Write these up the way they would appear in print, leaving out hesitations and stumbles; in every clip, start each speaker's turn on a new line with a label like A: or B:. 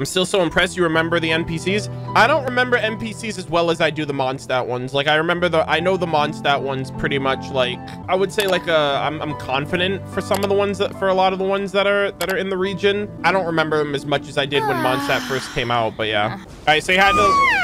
A: I'm still so impressed you remember the NPCs. I don't remember NPCs as well as I do the Mondstadt ones. Like, I know the Mondstadt ones pretty much. Like, I would say like I'm confident for some of the ones for a lot of the ones that are in the region. I don't remember them as much as I did when Mondstadt first came out, but yeah. All right, so you had to...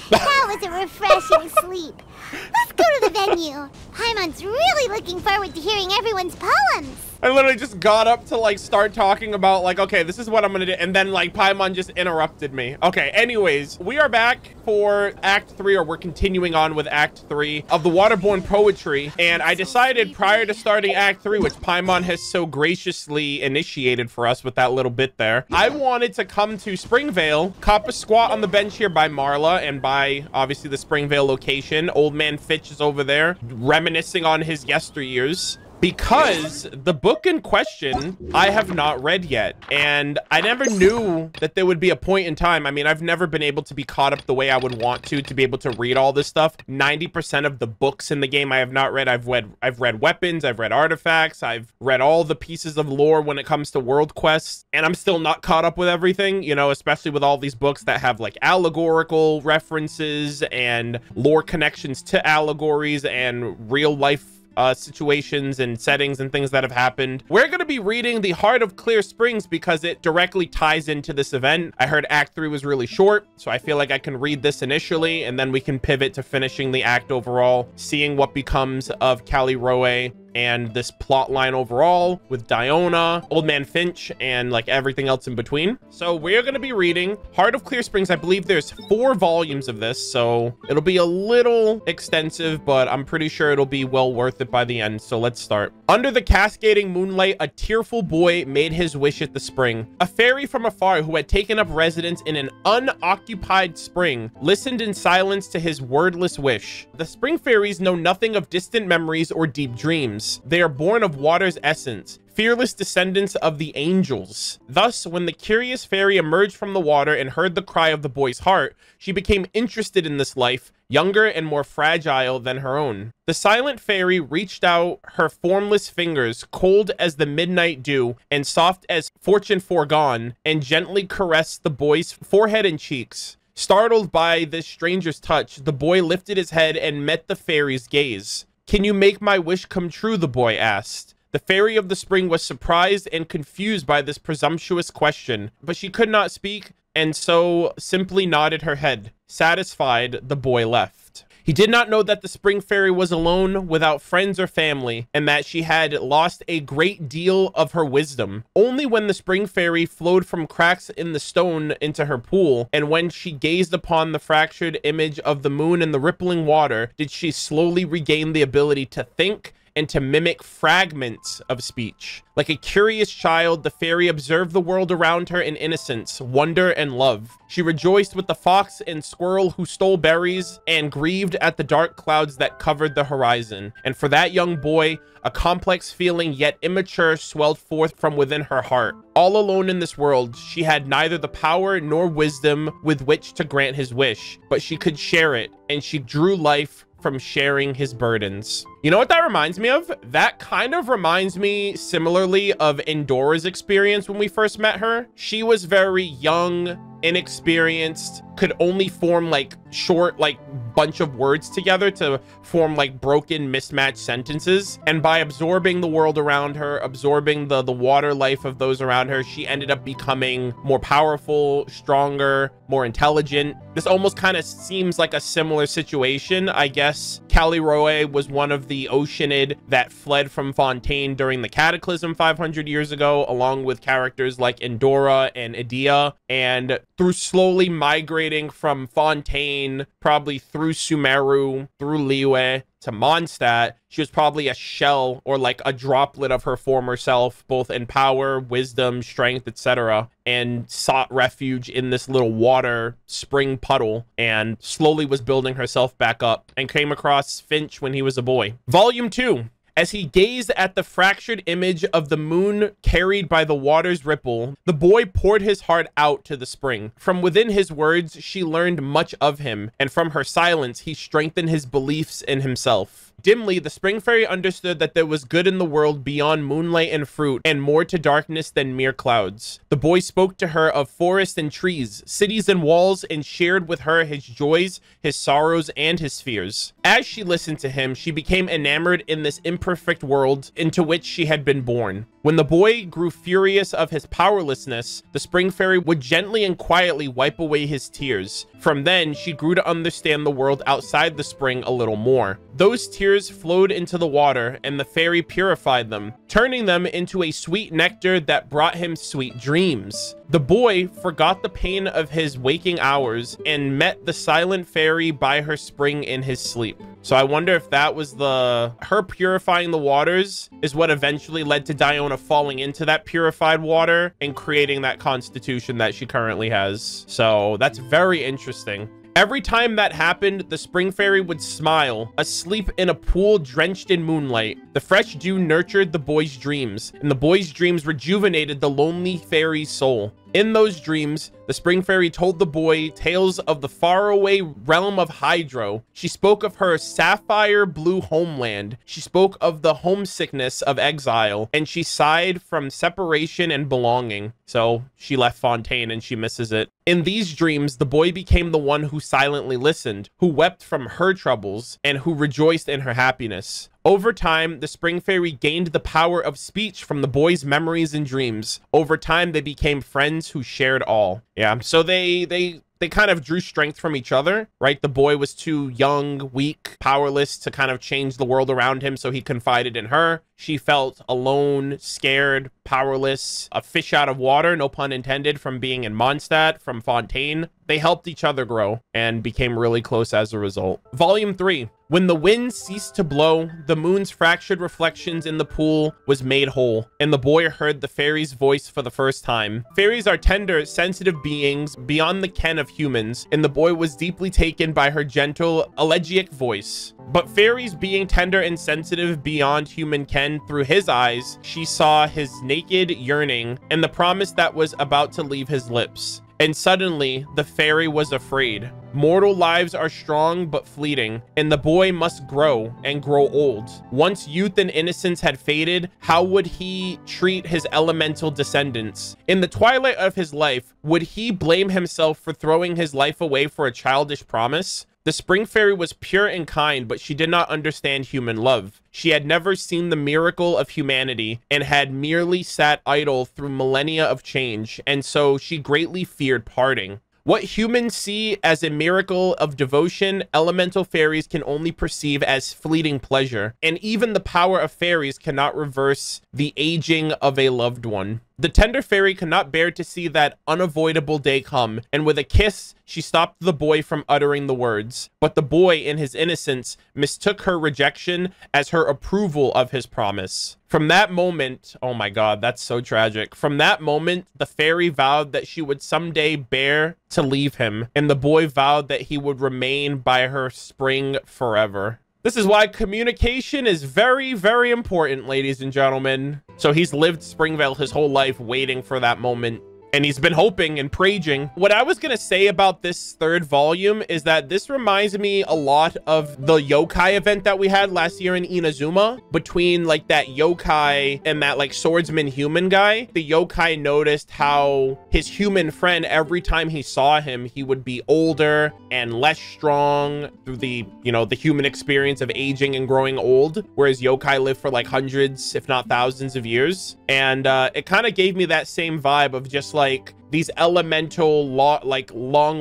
B: That was a refreshing sleep. Let's go to the venue. Paimon's really looking forward to hearing everyone's poems.
A: I literally just got up to like start talking about like, okay, this is what I'm gonna do, and then like Paimon just interrupted me. Okay, anyways, we are back for Act 3, or we're continuing on with Act 3 of the Waterborne Poetry, and I decided prior to starting Act 3, which Paimon has so graciously initiated for us with that little bit there, I wanted to come to Springvale, cop a squat on the bench here by Marla, and by obviously the Springvale location. Old man Fitch is over there reminiscing on his yesteryears, because the book in question I have not read yet, and I never knew that there would be a point in time. I mean, I've never been able to be caught up the way I would want to be able to read all this stuff. 90% of the books in the game I have not read. I've read weapons, I've read artifacts, I've read all the pieces of lore when it comes to world quests, and I'm still not caught up with everything, you know, especially with all these books that have like allegorical references and lore connections to allegories and real life situations and settings and things that have happened. We're going to be reading The Heart of Clear Springs because it directly ties into this event. I heard Act 3 was really short, so I feel like I can read this initially, and then we can pivot to finishing the act overall, seeing what becomes of Callirhoe and this plot line overall with Diona, Old Man Finch, and like everything else in between. So we're going to be reading Heart of Clear Springs. I believe there's 4 volumes of this, so it'll be a little extensive, but I'm pretty sure it'll be well worth it by the end. So let's start. Under the cascading moonlight, a tearful boy made his wish at the spring. A fairy from afar who had taken up residence in an unoccupied spring listened in silence to his wordless wish. The spring fairies know nothing of distant memories or deep dreams. They are born of water's essence, fearless descendants of the angels. Thus, when the curious fairy emerged from the water and heard the cry of the boy's heart, she became interested in this life, younger and more fragile than her own. The silent fairy reached out her formless fingers, cold as the midnight dew and soft as fortune foregone, and gently caressed the boy's forehead and cheeks. Startled by this stranger's touch, the boy lifted his head and met the fairy's gaze. "Can you make my wish come true?" the boy asked. The fairy of the spring was surprised and confused by this presumptuous question, but she could not speak, and so simply nodded her head. Satisfied, the boy left. He did not know that the spring fairy was alone, without friends or family, and that she had lost a great deal of her wisdom. Only when the spring fairy flowed from cracks in the stone into her pool, and when she gazed upon the fractured image of the moon in the rippling water, did she slowly regain the ability to think and to mimic fragments of speech. Like a curious child, the fairy observed the world around her in innocence, wonder, and love. She rejoiced with the fox and squirrel who stole berries, and grieved at the dark clouds that covered the horizon. And for that young boy, a complex feeling yet immature swelled forth from within her heart. All alone in this world, she had neither the power nor wisdom with which to grant his wish, but she could share it, and she drew life from sharing his burdens. You know what that reminds me of? That kind of reminds me similarly of Endora's experience when we first met her. She was very young, inexperienced, could only form like short like bunch of words together to form like broken mismatched sentences, and by absorbing the world around her, absorbing the water life of those around her, she ended up becoming more powerful, stronger, more intelligent. This almost kind of seems like a similar situation. I guess Callirhoe was one of the Oceanid that fled from Fontaine during the Cataclysm 500 years ago, along with characters like Endora and Edea, and through slowly migrating from Fontaine, probably through Sumeru, through Liyue, to Mondstadt, she was probably a shell or like a droplet of her former self, both in power, wisdom, strength, etc., and sought refuge in this little water spring puddle, and slowly was building herself back up, and came across Finch when he was a boy. Volume 2. As he gazed at the fractured image of the moon carried by the water's ripple, the boy poured his heart out to the spring. From within his words, she learned much of him, and from her silence, he strengthened his beliefs in himself. Dimly, the spring fairy understood that there was good in the world beyond moonlight and fruit, and more to darkness than mere clouds. The boy spoke to her of forests and trees, cities and walls, and shared with her his joys, his sorrows, and his fears. As she listened to him, she became enamored in this imperfect world into which she had been born. When the boy grew furious of his powerlessness, the spring fairy would gently and quietly wipe away his tears. From then, she grew to understand the world outside the spring a little more. Those tears flowed into the water, and the fairy purified them, turning them into a sweet nectar that brought him sweet dreams. The boy forgot the pain of his waking hours and met the silent fairy by her spring in his sleep. So I wonder if that was her purifying the waters is what eventually led to Diona falling into that purified water and creating that constitution that she currently has. So that's very interesting. Every time that happened, the spring fairy would smile, asleep in a pool drenched in moonlight. The fresh dew nurtured the boy's dreams, and the boy's dreams rejuvenated the lonely fairy's soul. In those dreams, the spring fairy told the boy tales of the faraway realm of Hydro. She spoke of her sapphire blue homeland. She spoke of the homesickness of exile, and she sighed from separation and belonging. So she left Fontaine and she misses it. In these dreams, the boy became the one who silently listened, who wept from her troubles, and who rejoiced in her happiness. Over time, the spring fairy gained the power of speech from the boy's memories and dreams. Over time, they became friends who shared all. Yeah, so they kind of drew strength from each other, right? The boy was too young, weak, powerless to kind of change the world around him, so he confided in her. She felt alone, scared, powerless, a fish out of water, no pun intended, from being in Mondstadt, from Fontaine. They helped each other grow and became really close as a result. Volume 3. When the wind ceased to blow, the moon's fractured reflections in the pool was made whole, and the boy heard the fairy's voice for the first time. Fairies are tender, sensitive beings beyond the ken of humans, and the boy was deeply taken by her gentle, elegiac voice. But fairies being tender and sensitive beyond human ken, through his eyes, she saw his naked yearning and the promise that was about to leave his lips. And suddenly, the fairy was afraid. Mortal lives are strong but fleeting, and the boy must grow and grow old. Once youth and innocence had faded, how would he treat his elemental descendants? In the twilight of his life, would he blame himself for throwing his life away for a childish promise? The spring fairy was pure and kind, but she did not understand human love. She had never seen the miracle of humanity and had merely sat idle through millennia of change, and so she greatly feared parting. What humans see as a miracle of devotion, elemental fairies can only perceive as fleeting pleasure, and even the power of fairies cannot reverse the aging of a loved one. The tender fairy could not bear to see that unavoidable day come, and with a kiss, she stopped the boy from uttering the words. But the boy, in his innocence, mistook her rejection as her approval of his promise. From that moment, oh my God, that's so tragic. From that moment, the fairy vowed that she would someday bear to leave him, and the boy vowed that he would remain by her spring forever. This is why communication is very, very important, ladies and gentlemen. So he's lived Springvale his whole life waiting for that moment. And he's been hoping and praying. What I was going to say about this third volume is that this reminds me a lot of the yokai event that we had last year in Inazuma, between like that yokai and that like swordsman human guy. The yokai noticed how his human friend, every time he saw him, he would be older and less strong through the, you know, the human experience of aging and growing old, whereas yokai live for like hundreds, if not thousands of years. And it kind of gave me that same vibe of just like these elemental long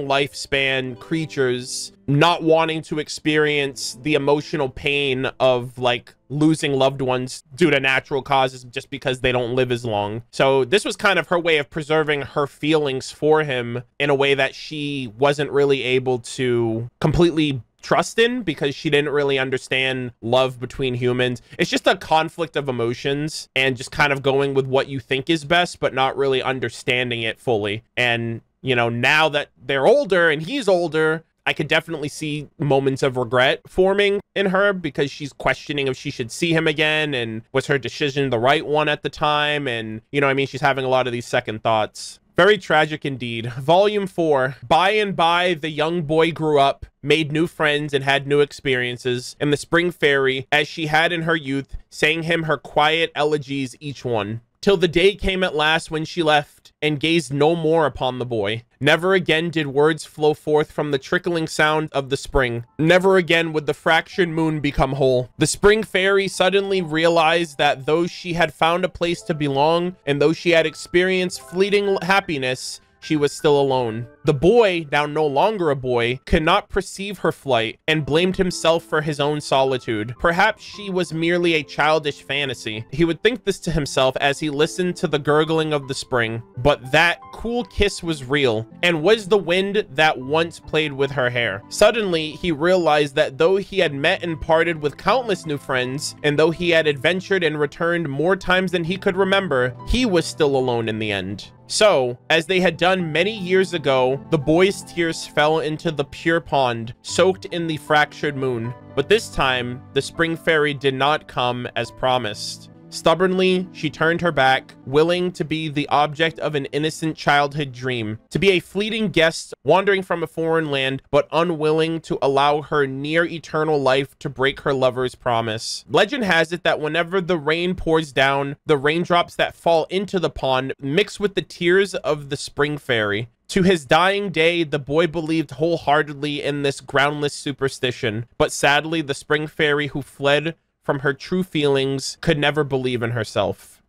A: lifespan creatures not wanting to experience the emotional pain of like losing loved ones due to natural causes just because they don't live as long. So this was kind of her way of preserving her feelings for him in a way that she wasn't really able to completely trust in, because she didn't really understand love between humans. It's just a conflict of emotions and just kind of going with what you think is best, but not really understanding it fully. And, you know, now that they're older and he's older, I could definitely see moments of regret forming in her, because she's questioning if she should see him again, and was her decision the right one at the time? And, you know what I mean? She's having a lot of these second thoughts. Very tragic indeed. Volume 4. By and by, the young boy grew up, made new friends, and had new experiences. And the Spring Fairy, as she had in her youth, sang him her quiet elegies each one. Till the day came at last when she left, and gazed no more upon the boy. Never again did words flow forth from the trickling sound of the spring. Never again would the fractured moon become whole. The Spring Fairy suddenly realized that though she had found a place to belong, and though she had experienced fleeting happiness, she was still alone. The boy, now no longer a boy, could not perceive her flight and blamed himself for his own solitude. Perhaps she was merely a childish fantasy. He would think this to himself as he listened to the gurgling of the spring. But that cool kiss was real, and was the wind that once played with her hair. Suddenly, he realized that though he had met and parted with countless new friends, and though he had adventured and returned more times than he could remember, he was still alone in the end. So, as they had done many years ago, the boy's tears fell into the pure pond, soaked in the fractured moon. But this time, the Spring Fairy did not come as promised. Stubbornly, she turned her back, willing to be the object of an innocent childhood dream, to be a fleeting guest wandering from a foreign land, but unwilling to allow her near eternal life to break her lover's promise. Legend has it that whenever the rain pours down, the raindrops that fall into the pond mix with the tears of the Spring Fairy. To his dying day, the boy believed wholeheartedly in this groundless superstition, but sadly, the Spring Fairy who fled from her true feelings could never believe in herself.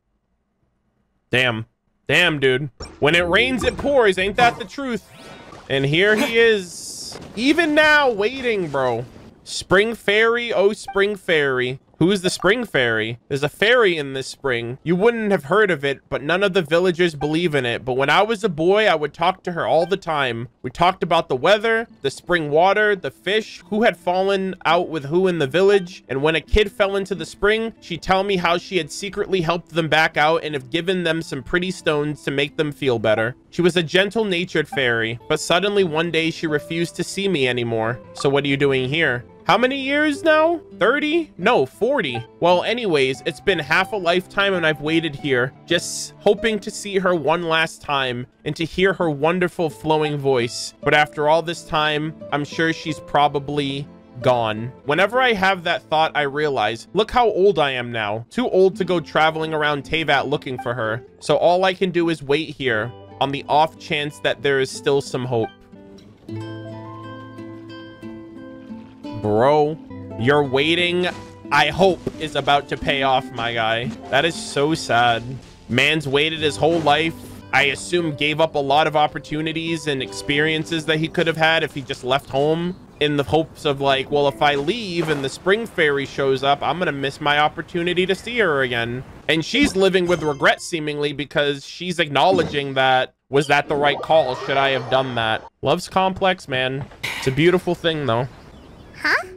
A: Damn, dude. When it rains, it pours. Ain't that the truth? And here he is, even now, waiting, bro. Spring Fairy, oh Spring Fairy. Who is the Spring Fairy? There's a fairy in this spring. You wouldn't have heard of it, but none of the villagers believe in it. But when I was a boy, I would talk to her all the time. We talked about the weather, the spring water, the fish, who had fallen out with who in the village. And when a kid fell into the spring, she'd tell me how she had secretly helped them back out and have given them some pretty stones to make them feel better. She was a gentle-natured fairy, but suddenly one day she refused to see me anymore. So what are you doing here? How many years now? 30? No, 40. Well, anyways, it's been half a lifetime and I've waited here, just hoping to see her one last time and to hear her wonderful flowing voice. But after all this time, I'm sure she's probably gone. Whenever I have that thought, I realize, look how old I am now. Too old to go traveling around Teyvat looking for her. So all I can do is wait here on the off chance that there is still some hope. Bro, your waiting, I hope, is about to pay off, my guy. That is so sad. Man's waited his whole life. I assume gave up a lot of opportunities and experiences that he could have had if he just left home in the hopes of like, well, if I leave and the Spring Fairy shows up, I'm gonna miss my opportunity to see her again. And she's living with regret seemingly because she's acknowledging that, was that the right call? Should I have done that? Love's complex, man. It's a beautiful thing though.
B: Huh?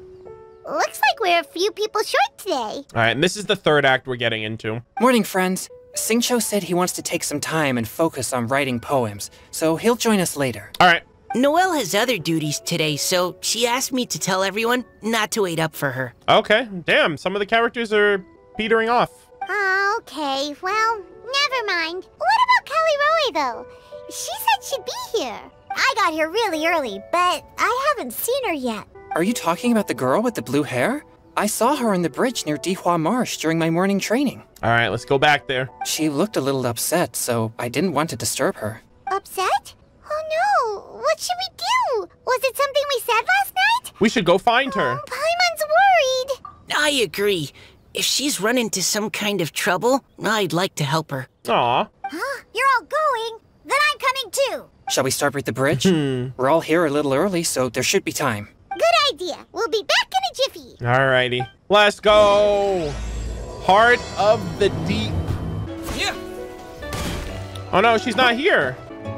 B: Looks like we're a few people short today.
A: All right, and this is the third act we're getting into.
C: Morning, friends. Singcho said he wants to take some time and focus on writing poems, so he'll join us later.
A: All right.
D: Noelle has other duties today, so she asked me to tell everyone not to wait up for her.
A: Okay, damn, some of the characters are petering off.
B: Okay, well, never mind. What about Callirhoe, though? She said she'd be here. I got here really early, but I haven't seen her yet.
C: Are you talking about the girl with the blue hair? I saw her on the bridge near Dihua Marsh during my morning training.
A: All right, let's go back there.
C: She looked a little upset, so I didn't want to disturb her.
B: Upset? Oh no, what should we do? Was it something we said last night?
A: We should go find her.
B: Paimon's worried.
D: I agree. If she's run into some kind of trouble, I'd like to help her.
A: Aw.
B: Huh? You're all going? Then I'm coming too.
C: Shall we start with the bridge? We're all here a little early, so there should be time.
B: Good idea. We'll be back in a jiffy.
A: Alrighty. Let's go. Heart of the Deep.
C: Yeah.
A: Oh no, she's not here.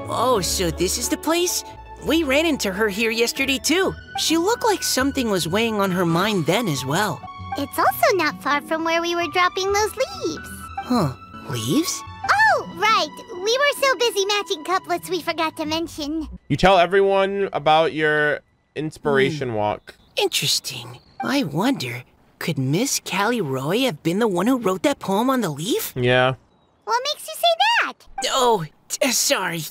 D: Oh, so this is the place? We ran into her here yesterday too. She looked like something was weighing on her mind then as well.
B: It's also not far from where we were dropping those leaves.
D: Huh, leaves?
B: Oh, right. We were so busy matching couplets we forgot to mention.
A: You tell everyone about your inspiration walk.
D: Interesting. I wonder, could Miss Callirhoe have been the one who wrote that poem on the leaf?
A: Yeah.
B: What makes you say that?
D: Oh, Sorry.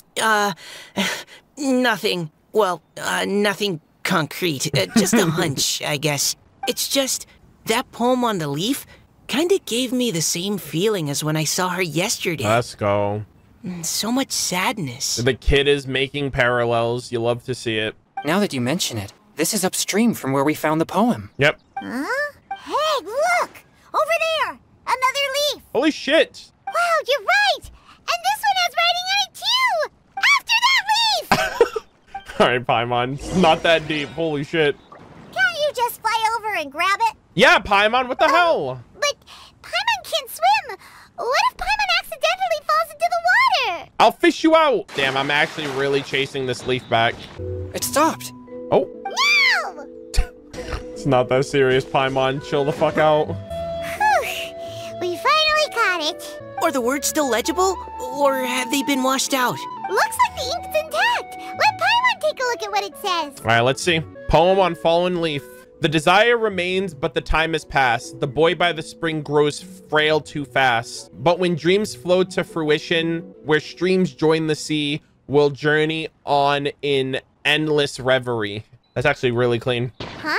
D: Nothing. Well, nothing concrete. Just a hunch, I guess. It's just that poem on the leaf kinda gave me the same feeling as when I saw her yesterday.
A: Let's go.
D: So much sadness.
A: The kid is making parallels. You love to see it.
C: Now that you mention it, this is upstream from where we found the poem.
A: Yep.
B: Huh? Hey, look! Over there! Another leaf!
A: Holy shit.
B: Wow, you're right! And this one has writing on it too! After that leaf!
A: All right, Paimon. It's not that deep. Holy shit.
B: Can't you just fly over and grab it?
A: Yeah, Paimon, what the hell?
B: But Paimon can't swim! What if Paimon accidentally falls into the water?
A: I'll fish you out. Damn, I'm actually really chasing this leaf back.
C: It stopped.
A: Oh.
B: No!
A: It's not that serious, Paimon. Chill the fuck out.
B: Whew. We finally got it.
D: Are the words still legible? Or have they been washed out?
B: Looks like the ink's intact. Let Paimon take a look at what it says.
A: All right, let's see. Poem on fallen leaf. The desire remains, but the time has passed. The boy by the spring grows frail too fast. But when dreams flow to fruition, where streams join the sea, we'll journey on in endless reverie. That's actually really clean.
B: Huh?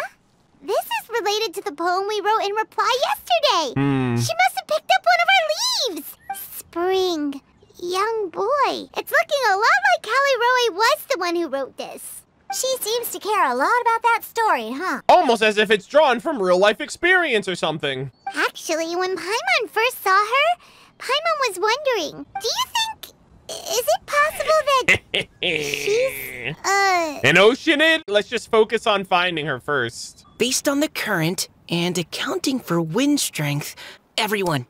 B: This is related to the poem we wrote in reply yesterday. She must have picked up one of our leaves. Spring. Young boy. It's looking a lot like Callirhoe was the one who wrote this. She seems to care a lot about that story, huh?
A: Almost as if it's drawn from real life experience or something.
B: Actually, when Paimon first saw her, Paimon was wondering, do you think... Is it possible that she's,
A: An Oceanid? Let's just focus on finding her first.
D: Based on the current and accounting for wind strength, everyone,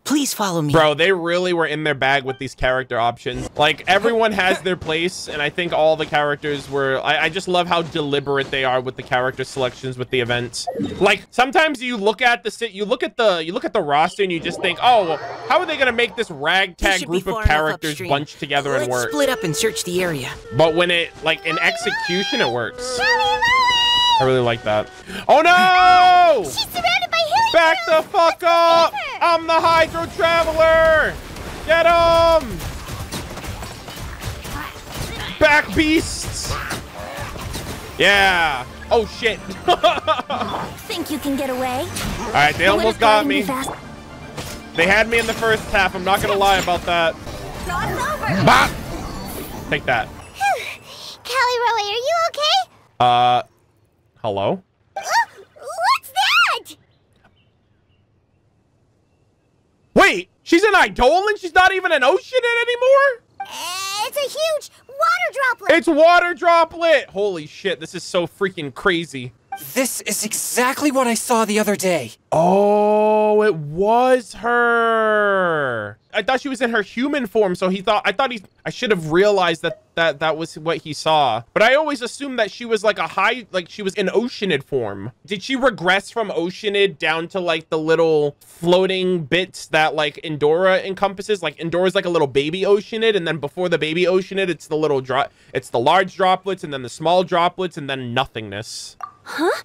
D: please follow me.
A: Bro, they really were in their bag with these character options. Like, everyone has their place, and I think all the characters were... I just love how deliberate they are with the character selections with the events. Like, sometimes you look at the roster and you just think, oh, how are they gonna make this ragtag group of characters bunched together and work?
D: Let's split up and search the area.
A: But when it, like, in execution, it works. I really like that. Oh no!
B: she's surrounded by hilly
A: Back the fuck up! I'm the Hydro Traveler! Get him! Back beasts! Yeah! Oh shit!
B: Think you can get away?
A: Alright, they almost got me. They had me in the first half, I'm not gonna lie about that. Bop! Take that.
B: Callirhoe, are you okay?
A: Hello?
B: What's that?
A: Wait! She's an Eidolon? She's not even an Oceanid anymore?
B: It's a huge water droplet.
A: It's water droplet! Holy shit, this is so freaking crazy.
C: This is exactly what I saw the other day.
A: Oh, it was her. I thought she was in her human form, so I should have realized that was what he saw. But I always assumed that she was like she was in Oceanid form. Did she regress from Oceanid down to like the little floating bits that like Endora encompasses? Like Endora's like a little baby Oceanid, and then before the baby Oceanid, it's the large droplets, and then the small droplets, and then nothingness.
B: Huh?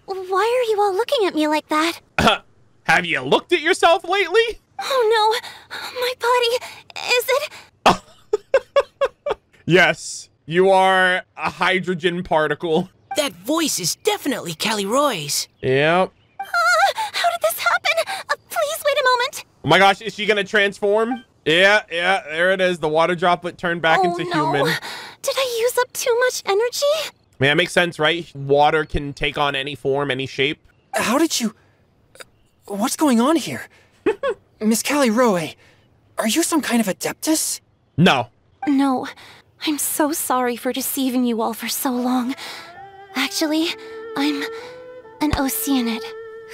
B: Why are you all looking at me like that?
A: Have you looked at yourself lately?
B: Oh no, my body, is it?
A: Yes, you are a hydrogen particle.
D: That voice is definitely Callirhoe's.
A: Yep.
B: How did this happen? Please wait a moment.
A: Oh my gosh, is she gonna transform? Yeah, there it is. The water droplet turned back into human.
B: Did I use up too much energy?
A: Man, that makes sense, right? Water can take on any form, any shape.
C: How did you... What's going on here? Miss Callirhoe, are you some kind of adeptus?
A: No.
E: No, I'm so sorry for deceiving you all for so long. Actually, I'm an Oceanid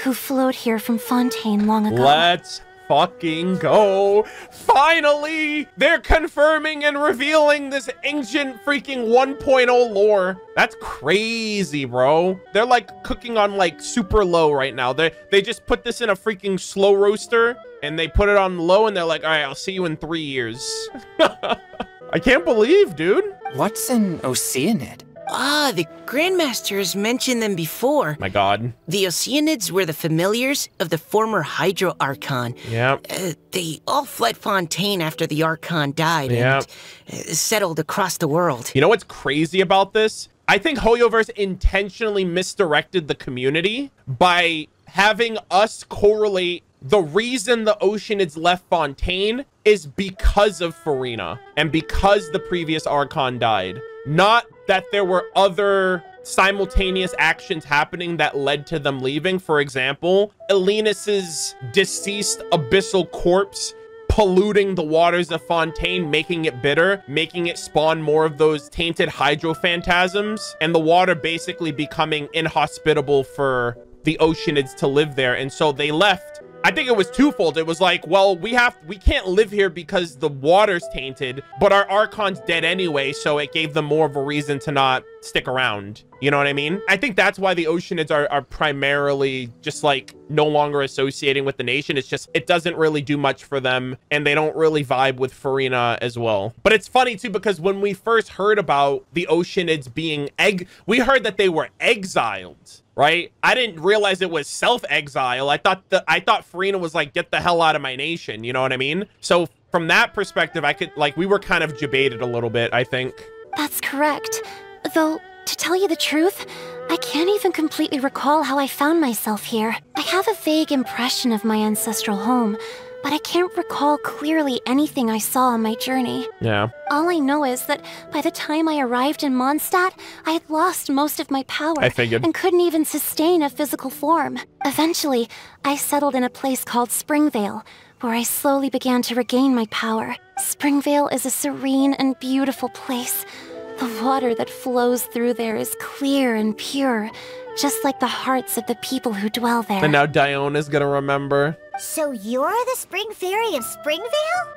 E: who flowed here from Fontaine long ago.
A: Let's fucking go. Finally, they're confirming and revealing this ancient freaking 1.0 lore. That's crazy, bro. They're like cooking on like super low right now. They just put this in a freaking slow roaster and they put it on low and they're like, all right, I'll see you in 3 years. I can't believe, dude.
C: What's an Oceanid?
D: Ah, the Grandmasters mentioned them before.
A: My God.
D: The Oceanids were the familiars of the former Hydro Archon.
A: Yep.
D: They all fled Fontaine after the Archon died and settled across the world.
A: You know what's crazy about this? I think Hoyoverse intentionally misdirected the community by having us correlate the reason the Oceanids left Fontaine is because of Farina and because the previous Archon died. Not that there were other simultaneous actions happening that led to them leaving. For example, Elenus's deceased abyssal corpse polluting the waters of Fontaine, making it bitter, making it spawn more of those tainted hydro phantasms, and the water basically becoming inhospitable for the Oceanids to live there. And so they left. I think it was twofold. It was like, well, we can't live here because the water's tainted, but our Archon's dead anyway, so it gave them more of a reason to not stick around. You know what I mean? I think that's why the Oceanids are primarily just like no longer associating with the nation. It's just, it doesn't really do much for them, and they don't really vibe with Farina as well. But it's funny too, because when we first heard about the Oceanids being we heard that they were exiled. Right? I didn't realize it was self-exile. I thought Farina was like, get the hell out of my nation. You know what I mean? So from that perspective, we were kind of debated a little bit, I think.
E: That's correct. Though, to tell you the truth, I can't even completely recall how I found myself here. I have a vague impression of my ancestral home, but I can't recall clearly anything I saw on my journey.
A: Yeah.
E: All I know is that by the time I arrived in Mondstadt, I had lost most of my power.
A: I figured.
E: And couldn't even sustain a physical form. Eventually, I settled in a place called Springvale, where I slowly began to regain my power. Springvale is a serene and beautiful place. The water that flows through there is clear and pure, just like the hearts of the people who dwell there.
A: And now Diona's gonna remember.
B: So you're the Spring Fairy of Springvale?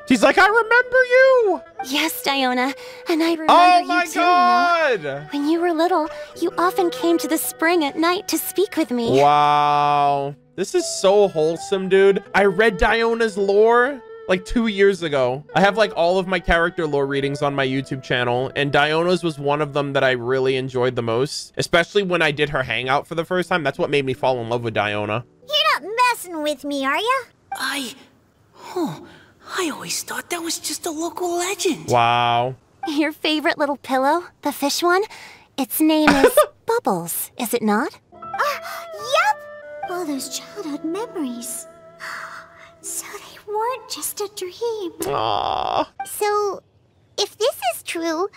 A: She's like, I remember you!
E: Yes, Diona, and I remember
A: Oh
E: you
A: my
E: too,
A: God!
E: you know. When you were little, you often came to the spring at night to speak with me.
A: Wow. This is so wholesome, dude. I read Diona's lore like 2 years ago. I have like all of my character lore readings on my YouTube channel, and Diona's was one of them that I really enjoyed the most, especially when I did her hangout for the first time. That's what made me fall in love with Diona.
B: You're not messing with me, are ya?
D: I always thought that was just a local legend.
A: Wow.
E: Your favorite little pillow, the fish one? Its name is Bubbles, is it not?
B: Yup! All those childhood memories. So they weren't just a dream.
A: Aww.
B: So, if this is true,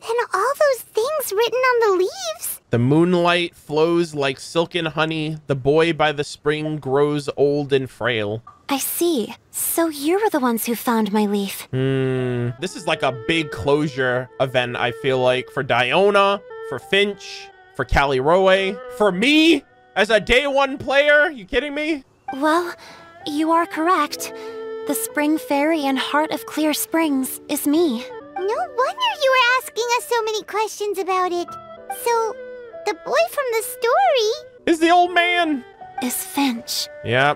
B: then all those things written on the leaves...
A: The moonlight flows like silken honey. The boy by the spring grows old and frail.
E: I see. So you were the ones who found my leaf.
A: This is like a big closure event, I feel like, for Diona, for Finch, for Callirhoe, for me as a day one player. You kidding me?
E: Well, you are correct. The Spring Fairy and Heart of Clear Springs is me.
B: No wonder you were asking us so many questions about it. So, the boy from the story...
A: Is the old man.
E: Is Finch.
A: Yeah,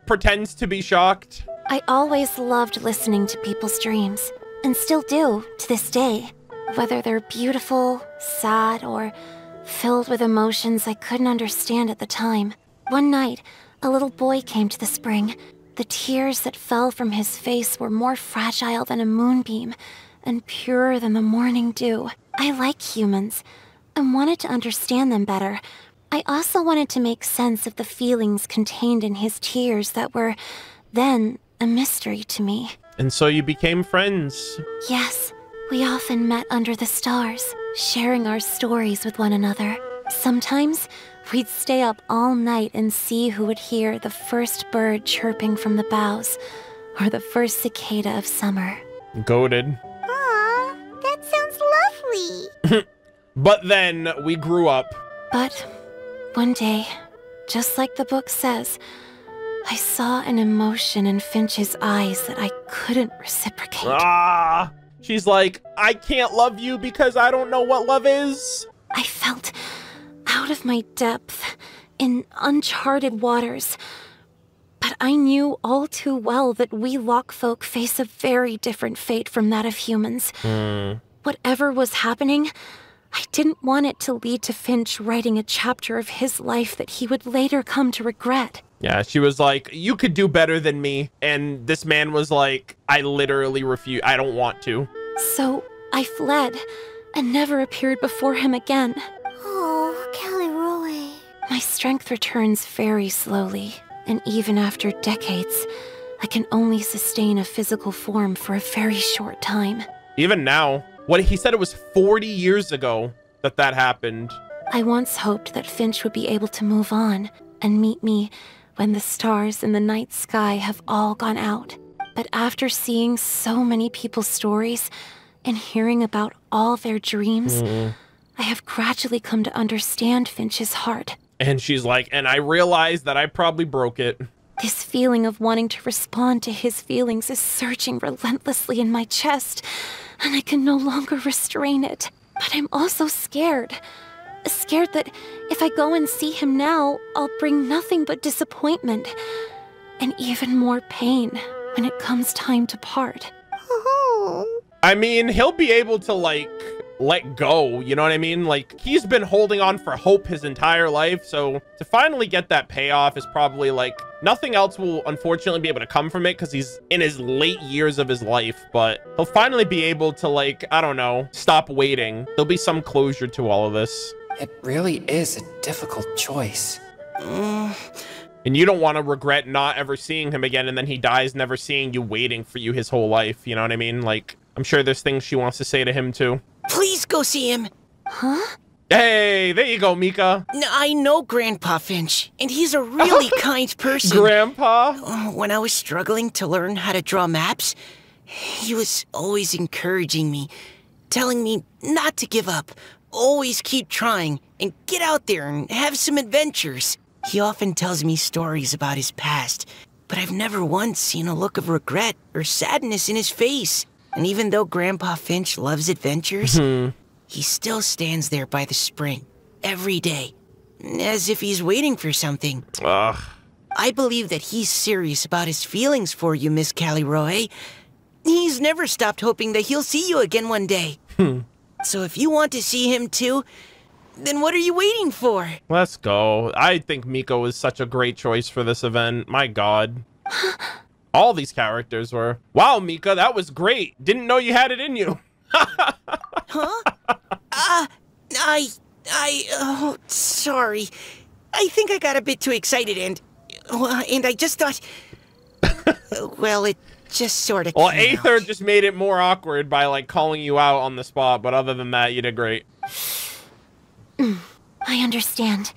A: pretends to be shocked.
E: I always loved listening to people's dreams, and still do to this day. Whether they're beautiful, sad, or filled with emotions I couldn't understand at the time. One night, a little boy came to the spring. The tears that fell from his face were more fragile than a moonbeam, and purer than the morning dew. I like humans, and wanted to understand them better. I also wanted to make sense of the feelings contained in his tears that were, then, a mystery to me.
A: And so you became friends.
E: Yes, we often met under the stars, sharing our stories with one another. Sometimes, we'd stay up all night and see who would hear the first bird chirping from the boughs, or the first cicada of summer.
A: Goated.
B: Aw, that sounds lovely.
A: But then we grew up.
E: But one day, just like the book says, I saw an emotion in Finch's eyes that I couldn't reciprocate.
A: Ah! She's like, I can't love you because I don't know what love is.
E: I felt out of my depth, in uncharted waters. But I knew all too well that we Lockfolk face a very different fate from that of humans. Whatever was happening, I didn't want it to lead to Finch writing a chapter of his life that he would later come to regret.
A: Yeah, she was like, you could do better than me. And this man was like, I literally refuse. I don't want to.
E: So I fled and never appeared before him again.
B: Oh, Callirhoe.
E: My strength returns very slowly, and even after decades, I can only sustain a physical form for a very short time.
A: Even now, what he said, it was 40 years ago that happened.
E: I once hoped that Finch would be able to move on and meet me when the stars in the night sky have all gone out. But after seeing so many people's stories and hearing about all their dreams, I have gradually come to understand Finch's heart.
A: And she's like, and I realized that I probably broke it.
E: This feeling of wanting to respond to his feelings is surging relentlessly in my chest, and I can no longer restrain it. But I'm also scared. Scared that if I go and see him now, I'll bring nothing but disappointment and even more pain when it comes time to part.
B: Oh.
A: I mean, he'll be able to, like, let go, you know what I mean? Like, he's been holding on for hope his entire life, so to finally get that payoff is probably, like, nothing else will unfortunately be able to come from it because he's in his late years of his life, but he'll finally be able to, like, I don't know, stop waiting. There'll be some closure to all of this.
C: It really is a difficult choice.
A: And you don't want to regret not ever seeing him again, and then he dies never seeing you, waiting for you his whole life, you know what I mean? Like, I'm sure there's things she wants to say to him too.
D: Please go see him.
E: Huh?
A: Hey, there you go, Mika.
D: I know Grandpa Finch, and he's a really kind person.
A: Grandpa?
D: When I was struggling to learn how to draw maps, he was always encouraging me, telling me not to give up, always keep trying, and get out there and have some adventures. He often tells me stories about his past, but I've never once seen a look of regret or sadness in his face. And even though Grandpa Finch loves adventures, he still stands there by the spring, every day, as if he's waiting for something.
A: Ugh.
D: I believe that he's serious about his feelings for you, Miss Callirhoe. He's never stopped hoping that he'll see you again one day. So if you want to see him too, then what are you waiting for?
A: Let's go. I think Miko was such a great choice for this event. My God. All these characters were. Wow, Mika, that was great. Didn't know you had it in you.
D: Huh? Oh, sorry. I think I got a bit too excited and I just thought, well, it just sort of
A: Well,
D: came
A: Aether
D: out.
A: just made it more awkward by, like, calling you out on the spot, but other than that, you did great.
E: I understand.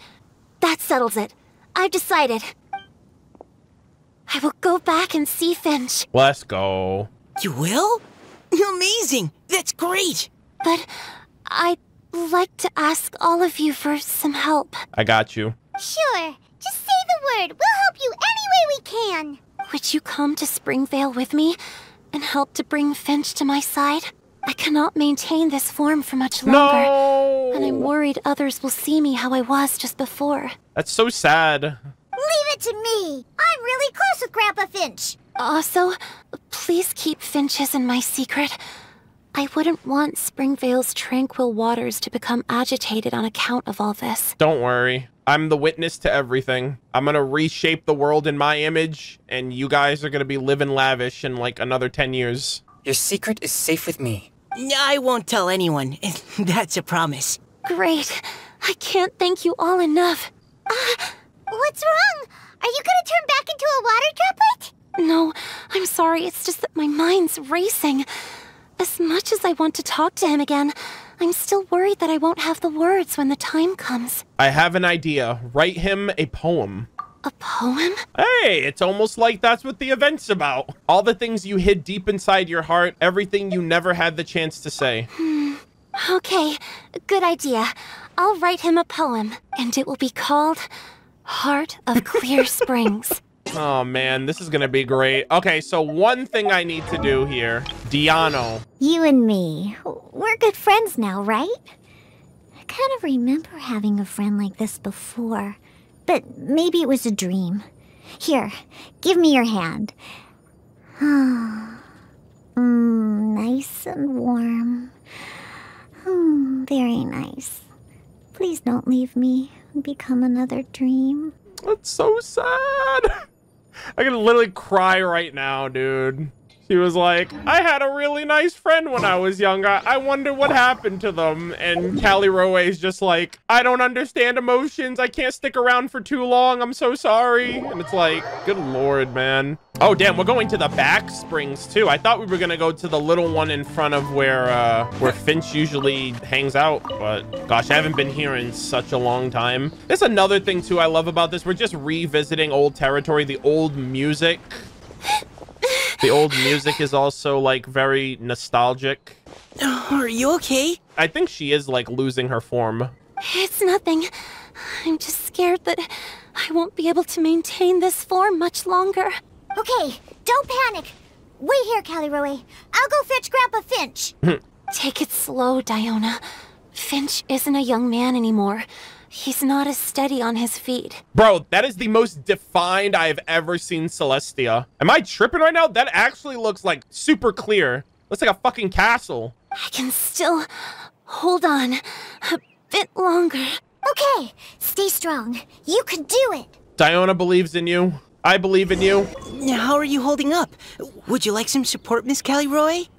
E: That settles it. I've decided. I will go back and see Finch.
A: Let's go.
D: You will? Amazing! That's great!
E: But I'd like to ask all of you for some help.
A: I got you.
B: Sure. Just say the word. We'll help you any way we can.
E: Would you come to Springvale with me and help to bring Finch to my side? I cannot maintain this form for much longer.
A: No!
E: And I'm worried others will see me how I was just before.
A: That's so sad.
B: Leave it to me. I'm really close with Grandpa Finch.
E: Also, please keep Finch's in my secret. I wouldn't want Springvale's tranquil waters to become agitated on account of all this.
A: Don't worry. I'm the witness to everything. I'm gonna reshape the world in my image, and you guys are gonna be living lavish in like another 10 years.
C: Your secret is safe with me.
D: I won't tell anyone. That's a promise.
E: Great. I can't thank you all enough.
B: What's wrong? Are you gonna turn back into a water droplet?
E: No, I'm sorry. It's just that my mind's racing. As much as I want to talk to him again, I'm still worried that I won't have the words when the time comes.
A: I have an idea. Write him a poem.
E: A poem?
A: Hey, it's almost like that's what the event's about. All the things you hid deep inside your heart, everything you never had the chance to say.
E: Okay, good idea. I'll write him a poem, and it will be called Heart of Clear Springs.
A: Oh man, this is gonna be great. Okay, so one thing I need to do here. Diano.
B: You and me, we're good friends now, right? I kind of remember having a friend like this before, but maybe it was a dream. Here, give me your hand. Nice and warm. Very nice. Please don't leave me and become another dream.
A: That's so sad. I can literally cry right now, dude. She was like, I had a really nice friend when I was young. I wonder what happened to them. And Callirhoe is just like, I don't understand emotions. I can't stick around for too long. I'm so sorry. And it's like, good Lord, man. Oh, damn, we're going to the back springs too. I thought we were gonna go to the little one in front of where Finch usually hangs out. But gosh, I haven't been here in such a long time. There's another thing too I love about this. We're just revisiting old territory, the old music. The old music is also like very nostalgic.
D: Are you okay?
A: I think she is like losing her form.
E: It's nothing. I'm just scared that I won't be able to maintain this form much longer.
B: Okay, don't panic. Wait here, Callirhoe. I'll go fetch Grandpa Finch.
E: Take it slow, Diona. Finch isn't a young man anymore. He's not as steady on his feet.
A: Bro, that is the most defined I've ever seen Celestia. Am I tripping right now? That actually looks like super clear. Looks like a fucking castle.
E: I can still hold on a bit longer.
B: Okay, stay strong. You can do it.
A: Diona believes in you. I believe in you.
D: How are you holding up? Would you like some support, Miss Callirhoe?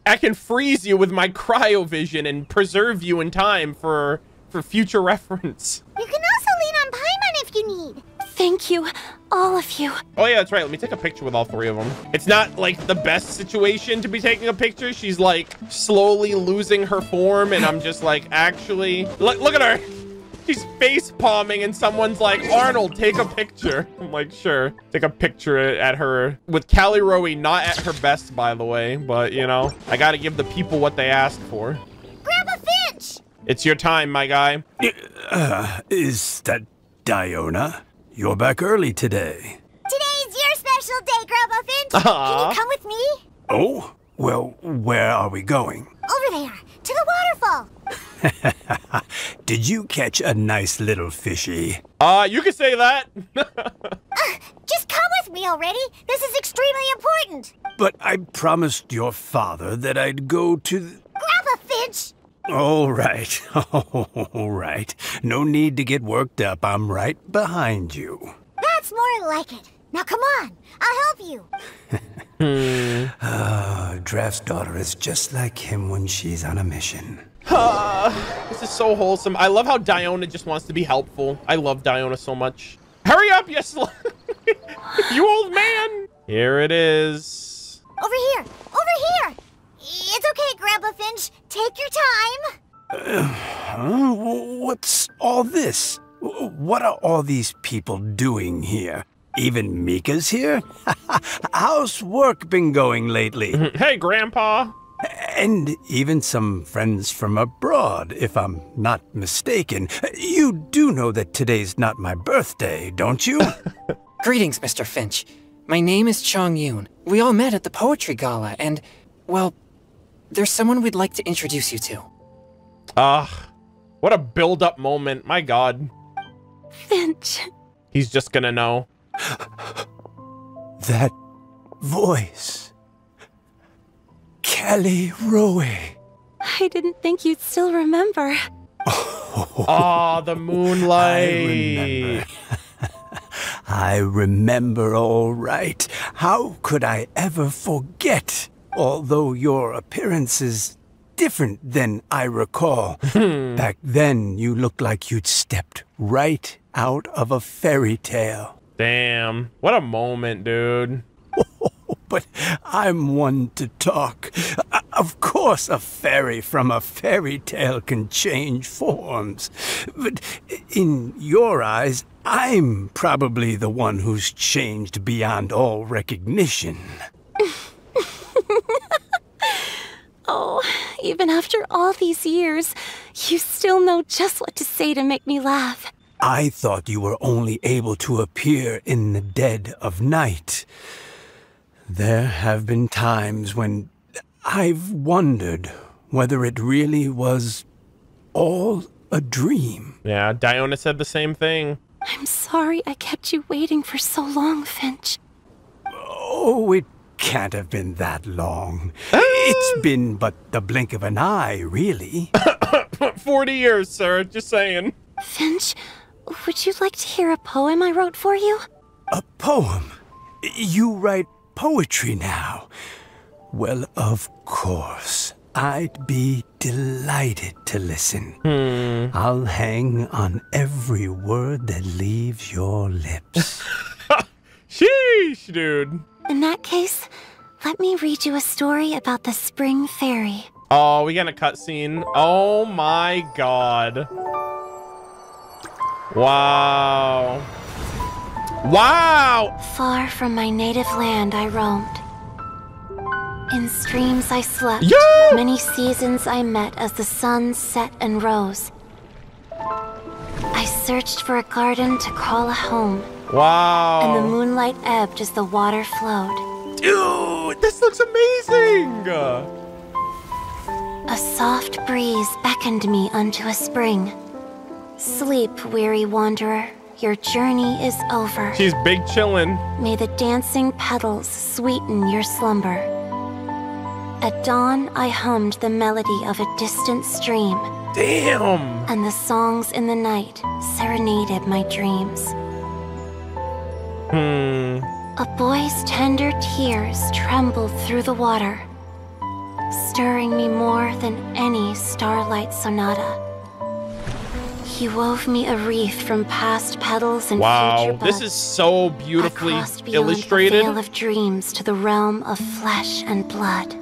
A: I can freeze you with my cryovision and preserve you in time for future reference.
B: You can also lean on Paimon if you need.
E: Thank you, all of you.
A: Oh yeah, that's right. Let me take a picture with all three of them. It's not like the best situation to be taking a picture. She's like slowly losing her form and I'm just like, actually, look at her. She's face palming and someone's like, Arnold, take a picture. I'm like, sure. Take a picture at her with Callirhoe not at her best, by the way. But you know, I gotta give the people what they asked for.
B: Grandpa Finch!
A: It's your time, my guy.
F: Is that Diona? You're back early today.
B: Today's your special day, Grandpa Finch. Can you come with me?
F: Oh, well, where are we going?
B: Over there, to the waterfall.
F: Did you catch a nice little fishy?
A: You can say that.
B: Just come with me already. This is extremely important.
F: But I promised your father that I'd go to
B: Grandpa Finch!
F: All right. All right. No need to get worked up. I'm right behind you.
B: That's more like it. Now come on. I'll help you.
F: Draft's daughter is just like him when she's on a mission.
A: This is so wholesome. I love how Diona just wants to be helpful. I love Diona so much. Hurry up, you old man. Here it is.
B: Over here. Over here. It's okay, Grandpa Finch. Take your time.
F: What's all this? What are all these people doing here? Even Mika's here? How's work been going lately?
A: Hey, Grandpa.
F: And even some friends from abroad, if I'm not mistaken. You do know that today's not my birthday, don't you?
C: Greetings, Mr. Finch. My name is Chong Yoon. We all met at the poetry gala, and, well, there's someone we'd like to introduce you to.
A: What a build-up moment. My God.
E: Finch.
A: He's just gonna know.
F: That voice. Callirhoe.
E: I didn't think you'd still remember.
A: Oh, the moonlight.
F: I remember all right. How could I ever forget? Although your appearance is different than I recall. Back then, you looked like you'd stepped right out of a fairy tale.
A: Damn. What a moment, dude.
F: But I'm one to talk. Of course, a fairy from a fairy tale can change forms. But in your eyes, I'm probably the one who's changed beyond all recognition.
E: Oh, even after all these years, you still know just what to say to make me laugh.
F: I thought you were only able to appear in the dead of night. There have been times when I've wondered whether it really was all a dream.
A: Yeah, Diona said the same thing.
E: I'm sorry I kept you waiting for so long, Finch.
F: Oh, it can't have been that long. It's been but the blink of an eye, really.
A: 40 years, sir. Just saying.
E: Finch, would you like to hear a poem I wrote for you?
F: A poem? You write poetry now? Well, of course. I'd be delighted to listen. I'll hang on every word that leaves your lips.
A: Sheesh, dude.
E: In that case, let me read you a story about the Spring Fairy.
A: Oh, we got a cutscene. Oh my god. Wow. Wow!
E: Far from my native land I roamed. In streams I slept.
A: Yeah!
E: Many seasons I met as the sun set and rose. I searched for a garden to call a home.
A: Wow.
E: And the moonlight ebbed as the water flowed.
A: Dude, this looks amazing!
E: A soft breeze beckoned me unto a spring. Sleep, weary wanderer, your journey is over.
A: She's big chillin'.
E: May the dancing petals sweeten your slumber. At dawn, I hummed the melody of a distant stream.
A: Damn!
E: And the songs in the night serenaded my dreams. A boy's tender tears trembled through the water, stirring me more than any starlight sonata. He wove me a wreath from past petals and future buds.
A: This is so beautifully
E: I crossed beyond
A: illustrated.
E: the veil of dreams to the realm of flesh and blood.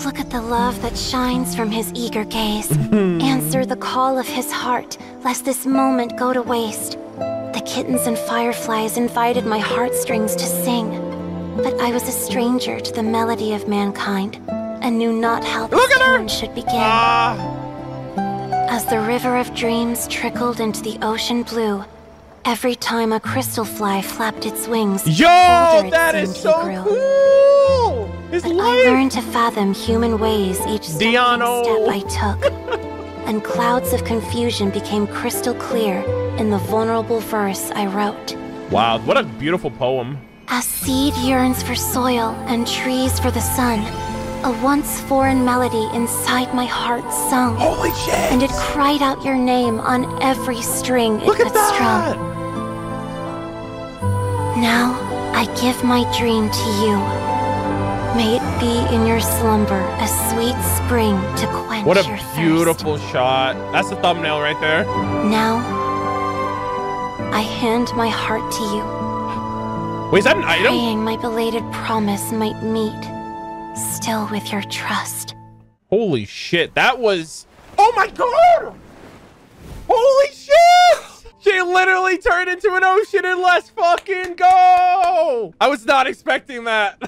E: Look at the love that shines from his eager gaze. Answer the call of his heart, lest this moment go to waste. The kittens and fireflies invited my heartstrings to sing, but I was a stranger to the melody of mankind, and knew not how this tune should begin. As the river of dreams trickled into the ocean blue, every time a crystal fly flapped its wings,
A: yo, that is so cool! His
E: but
A: life.
E: I learned to fathom human ways each step I took, and clouds of confusion became crystal clear in the vulnerable verse I wrote.
A: Wow, what a beautiful poem.
E: As seed yearns for soil and trees for the sun, a once foreign melody inside my heart sung.
A: Holy shit!
E: And it cried out your name on every string it could strum. Now I give my dream to you. May it be in your slumber a sweet spring to quench your thirst.
A: What a beautiful shot. That's the thumbnail right there.
E: Now I hand my heart to you.
A: Wait, is that an item?
E: Praying my belated promise might meet. Still with your trust.
A: Holy shit, that was... Oh my god! Holy shit! She literally turned into an ocean and let's fucking go! I was not expecting that.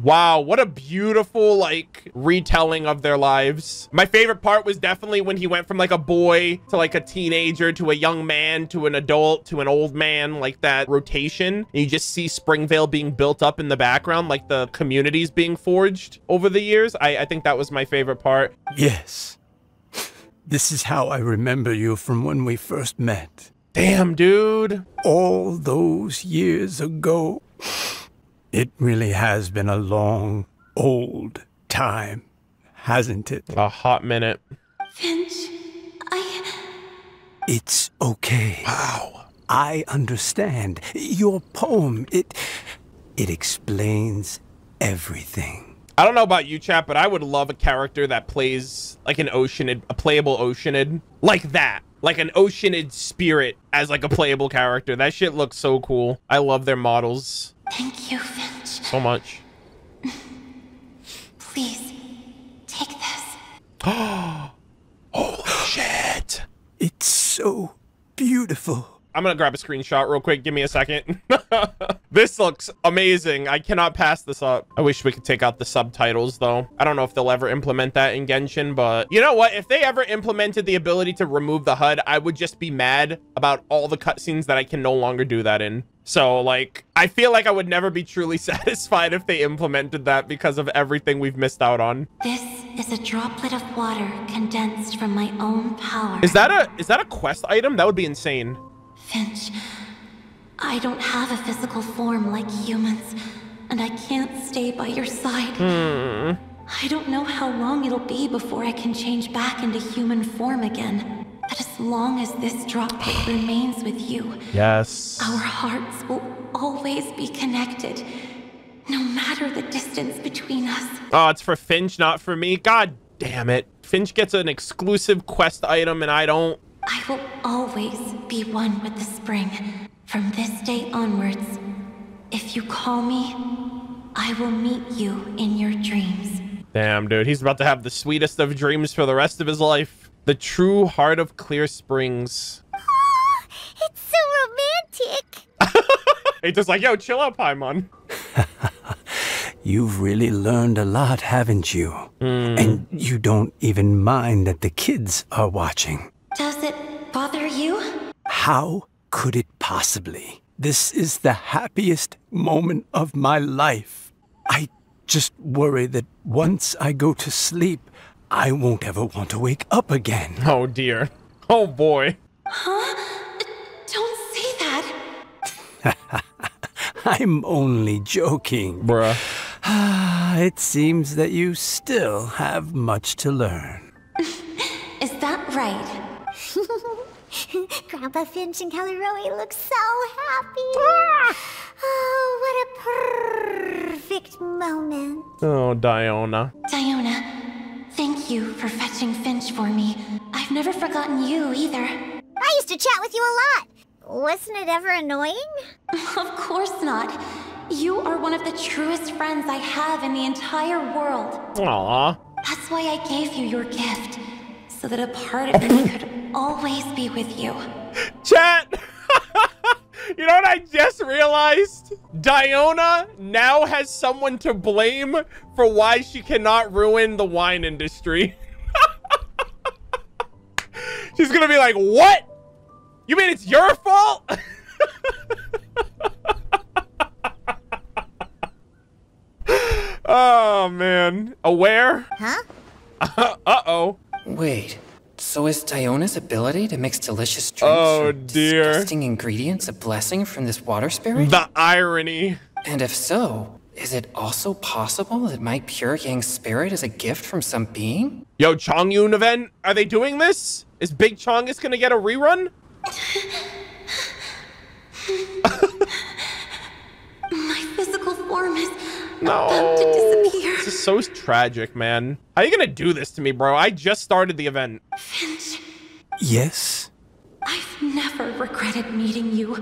A: Wow, what a beautiful, like, retelling of their lives. My favorite part was definitely when he went from, like, a boy to, like, a teenager to a young man to an adult to an old man, like that rotation. And you just see Springvale being built up in the background, like the communities being forged over the years. I think that was my favorite part.
F: Yes. This is how I remember you from when we first met.
A: Damn, dude.
F: All those years ago. It really has been a long, old time, hasn't it?
A: A hot minute.
E: Finch,
F: It's okay.
A: Wow.
F: I understand. Your poem, it explains everything.
A: I don't know about you, chat, but I would love a character that plays like an Oceanid, a playable Oceanid. Like that. Like an Oceanid spirit as like a playable character. That shit looks so cool. I love their models.
E: Thank you, Finch.
A: So much.
E: Please, take this.
A: Holy shit.
F: It's so beautiful.
A: I'm gonna grab a screenshot real quick. Give me a second. This looks amazing. I cannot pass this up. I wish we could take out the subtitles though. I don't know if they'll ever implement that in Genshin, but you know what? If they ever implemented the ability to remove the HUD, I would just be mad about all the cutscenes that I can no longer do that in. So like, I feel like I would never be truly satisfied if they implemented that because of everything we've missed out on.
E: This is a droplet of water condensed from my own power.
A: Is that a quest item? That would be insane.
E: Finch, I don't have a physical form like humans, and I can't stay by your side. I don't know how long it'll be before I can change back into human form again. But as long as this drop pit remains with you,
A: yes,
E: our hearts will always be connected, no matter the distance between us.
A: Oh, it's for Finch, not for me. God damn it. Finch gets an exclusive quest item and I don't.
E: I will always be one with the spring. From this day onwards, if you call me, I will meet you in your dreams.
A: Damn, dude. He's about to have the sweetest of dreams for the rest of his life. The true heart of Clear Springs.
B: Oh, it's so romantic.
A: It's just like, yo, chill out, Paimon.
F: You've really learned a lot, haven't you? And you don't even mind that the kids are watching.
E: Does it bother you?
F: How could it possibly? This is the happiest moment of my life. I just worry that once I go to sleep, I won't ever want to wake up again.
A: Oh, dear. Oh, boy.
E: Huh? Don't say that.
F: I'm only joking.
A: Bruh.
F: It seems that you still have much to learn.
E: Is that right?
B: Grandpa Finch and Callirhoe look so happy. Oh, what a perfect moment.
A: Oh, Diona.
E: Diona, thank you for fetching Finch for me. I've never forgotten you either.
B: I used to chat with you a lot. Wasn't it ever annoying?
E: Of course not. You are one of the truest friends I have in the entire world.
A: Aw.
E: That's why I gave you your gift, so that a part of me could always be with you.
A: Chat! You know what I just realized? Diona now has someone to blame for why she cannot ruin the wine industry. She's gonna be like, what? You mean it's your fault? Oh, man. Aware?
B: Huh?
A: Uh-oh.
C: Wait, so is Diona's ability to mix delicious drinks from disgusting ingredients a blessing from this water spirit?
A: The irony.
C: And if so, is it also possible that my pure yang spirit is a gift from some being?
A: Yo, Chongyun event, are they doing this? Is Big Chongus gonna get a rerun?
E: My physical form is
A: No.
E: about to disappear.
A: This is so tragic, man. How are you gonna do this to me, bro? I just started the event.
E: Finch,
F: Yes?
E: I've never regretted meeting you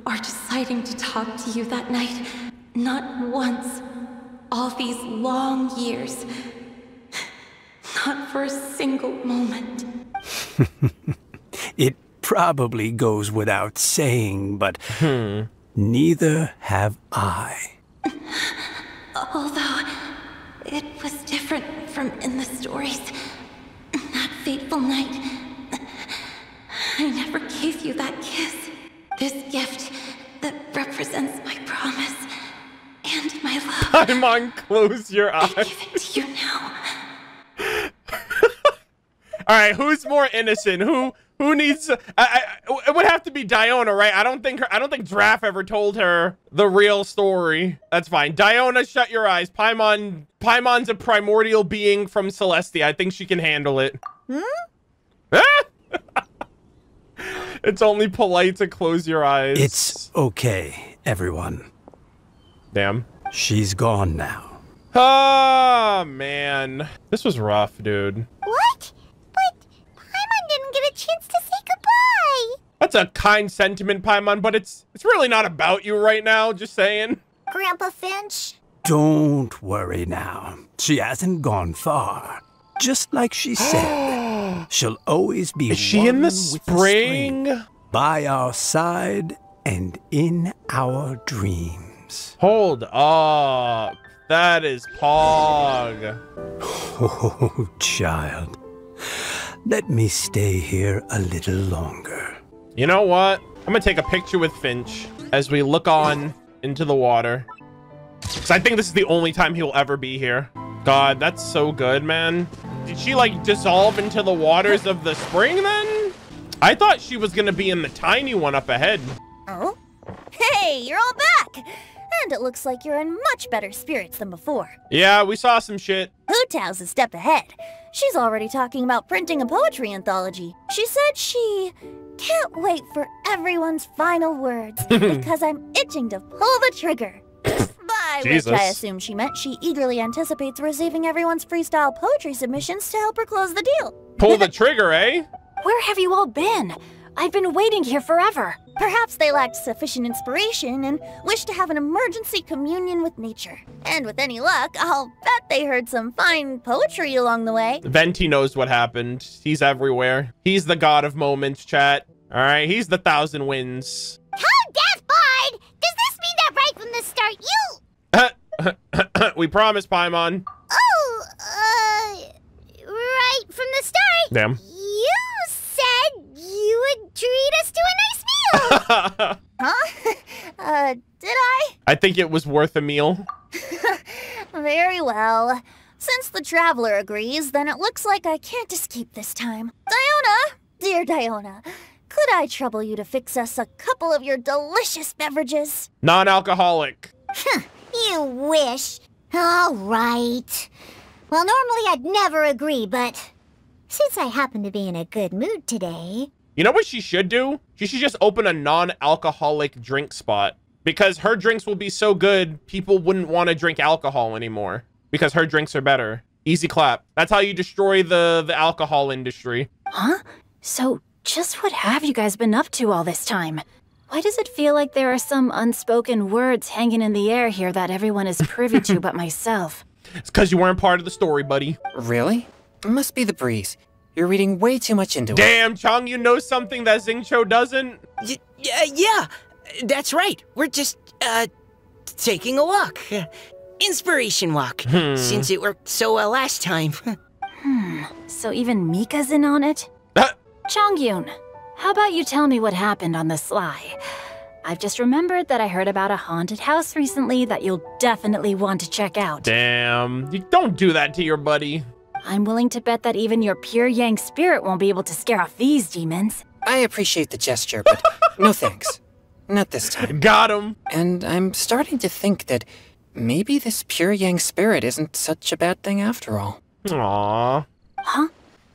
E: or deciding to talk to you that night. Not once. All these long years. Not for a single moment.
F: It probably goes without saying, but neither have I.
E: Although it was different from in the stories. That fateful night, I never gave you that kiss. This gift that represents my promise and my love.
A: Paimon, close your eyes.
E: I give it to you now.
A: All right, who's more innocent? Who needs? It would have to be Diona, right? I don't think Draff ever told her the real story. That's fine. Diona, shut your eyes. Paimon's a primordial being from Celestia. I think she can handle it. It's only polite to close your eyes.
F: It's okay, everyone.
A: Damn.
F: She's gone now.
A: Oh, man. This was rough, dude.
B: What? But Paimon didn't get a chance to say goodbye.
A: That's a kind sentiment, Paimon, but it's really not about you right now, just saying.
B: Grandpa Finch?
F: Don't worry now. She hasn't gone far. Just like she said, she'll always be
A: Is she in the
F: one with
A: spring?
F: by our side and in our dreams.
A: Hold up. That is Pog.
F: Oh, child. Let me stay here a little longer.
A: You know what? I'm gonna take a picture with Finch as we look on into the water. Because I think this is the only time he'll ever be here. God, that's so good, man. Did she like dissolve into the waters of the spring then? I thought she was gonna be in the tiny one up ahead.
G: Oh? Hey, you're all back! And it looks like you're in much better spirits than before.
A: Yeah, we saw some shit.
G: Who Tao's a step ahead. She's already talking about printing a poetry anthology. She said she can't wait for everyone's final words because I'm itching to pull the trigger. By which I assume she meant she eagerly anticipates receiving everyone's freestyle poetry submissions to help her close the deal.
A: Pull the trigger, eh?
E: Where have you all been? I've been waiting here forever.
G: Perhaps they lacked sufficient inspiration and wished to have an emergency communion with nature. And with any luck, I'll bet they heard some fine poetry along the way.
A: Venti knows what happened. He's everywhere. He's the god of moments, chat. All right, he's the 1,000 wins.
B: How death barred? Does this mean that right from the start you...
A: We promise, Paimon.
B: Oh, right from the start.
A: Damn.
B: You said you would treat us to a nice meal.
G: Huh? Did I?
A: I think it was worth a meal.
G: Very well. Since the traveler agrees, then it looks like I can't escape this time. Diona, dear Diona, could I trouble you to fix us a couple of your delicious beverages?
A: Non-alcoholic.
B: You wish. All right. Well, normally I'd never agree, but since I happen to be in a good mood today...
A: You know what she should do? She should just open a non-alcoholic drink spot. Because her drinks will be so good, people wouldn't want to drink alcohol anymore. Because her drinks are better. Easy clap. That's how you destroy the alcohol industry.
E: Huh? So, just what have you guys been up to all this time? Why does it feel like there are some unspoken words hanging in the air here that everyone is privy to but myself?
A: It's because you weren't part of the story, buddy.
C: Really? It must be the breeze. You're reading way too much into it.
A: Damn, Chong, you know something that Xingqiu doesn't?
D: Yeah, that's right. We're just, taking a walk. Inspiration walk. Since it worked so well last time.
E: So even Mika's in on it? Chongyun, how about you tell me what happened on the sly? I've just remembered that I heard about a haunted house recently that you'll definitely want to check out.
A: Damn, you don't do that to your buddy.
E: I'm willing to bet that even your pure yang spirit won't be able to scare off these demons.
C: I appreciate the gesture, but no thanks. Not this time.
A: Got him.
C: And I'm starting to think that maybe this pure yang spirit isn't such a bad thing after all.
A: Aww.
E: Huh?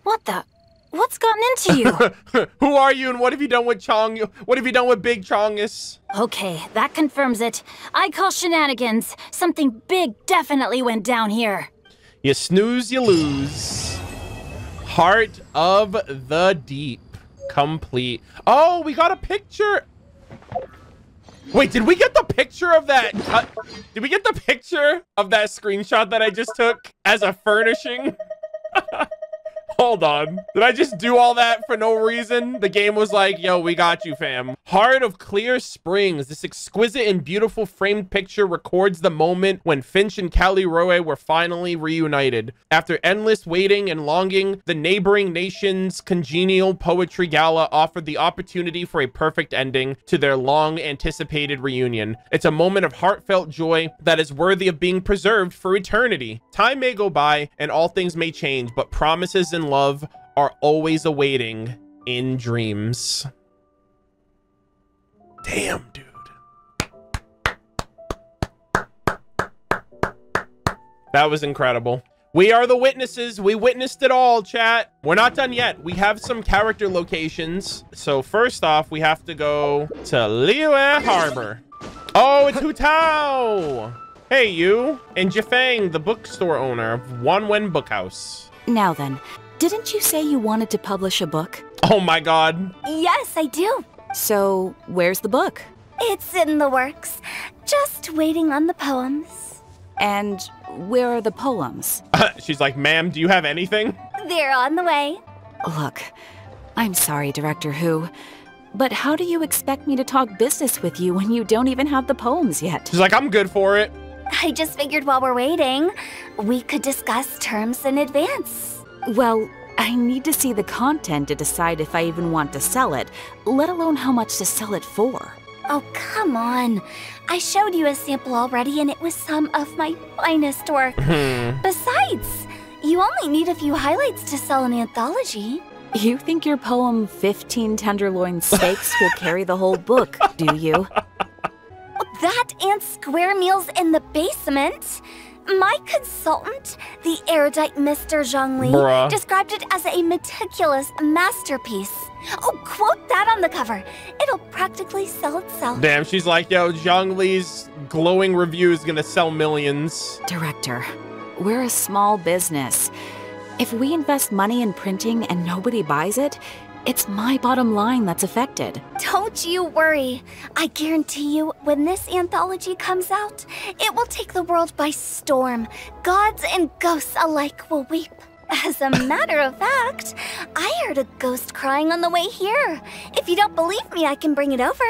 E: What the? What's gotten into you?
A: Who are you and what have you done with Chong? What have you done with Big Chongus?
E: Okay, that confirms it. I call shenanigans. Something big definitely went down here.
A: You snooze, you lose. Heart of the Deep. Complete. Oh, we got a picture. Wait, did we get the picture of that? Did we get the picture of that screenshot that I just took as a furnishing? Hold on. Did I just do all that for no reason? The game was like, yo, we got you, fam. Heart of Clear Springs. This exquisite and beautiful framed picture records the moment when Finch and Callirhoe were finally reunited. After endless waiting and longing, the neighboring nation's congenial poetry gala offered the opportunity for a perfect ending to their long-anticipated reunion. It's a moment of heartfelt joy that is worthy of being preserved for eternity. Time may go by and all things may change, but promises and love are always awaiting in dreams. Damn, dude. That was incredible. We are the witnesses. We witnessed it all, chat. We're not done yet. We have some character locations. So first off, we have to go to Liyue Harbor. Oh, it's Hu Tao. Hey, you. And Jifeng, the bookstore owner of Wanwen Bookhouse.
H: Now then, didn't you say you wanted to publish a book?
A: Oh my god.
E: Yes, I do.
H: So, where's the book?
E: It's in the works. Just waiting on the poems.
H: And where are the poems?
A: She's like, ma'am, do you have anything?
E: They're on the way.
H: Look, I'm sorry, Director Who, but how do you expect me to talk business with you when you don't even have the poems yet?
A: She's like, I'm good for it.
E: I just figured while we're waiting, we could discuss terms in advance.
H: Well, I need to see the content to decide if I even want to sell it, let alone how much to sell it for.
E: Oh, come on. I showed you a sample already and it was some of my finest work. Besides, you only need a few highlights to sell an anthology.
H: You think your poem 15 tenderloin steaks will carry the whole book, do you?
E: That and square meals in the basement.
G: My consultant, the erudite Mr. Zhongli,
A: Bruh.
G: described it as a meticulous masterpiece. Oh, quote that on the cover. It'll practically sell itself.
A: Damn, she's like, yo, Zhang Li's glowing review is gonna sell millions.
H: Director, we're a small business. If we invest money in printing and nobody buys it, it's my bottom line that's affected.
G: Don't you worry. I guarantee you, when this anthology comes out, it will take the world by storm. Gods and ghosts alike will weep. As a matter of fact, I heard a ghost crying on the way here. If you don't believe me, I can bring it over.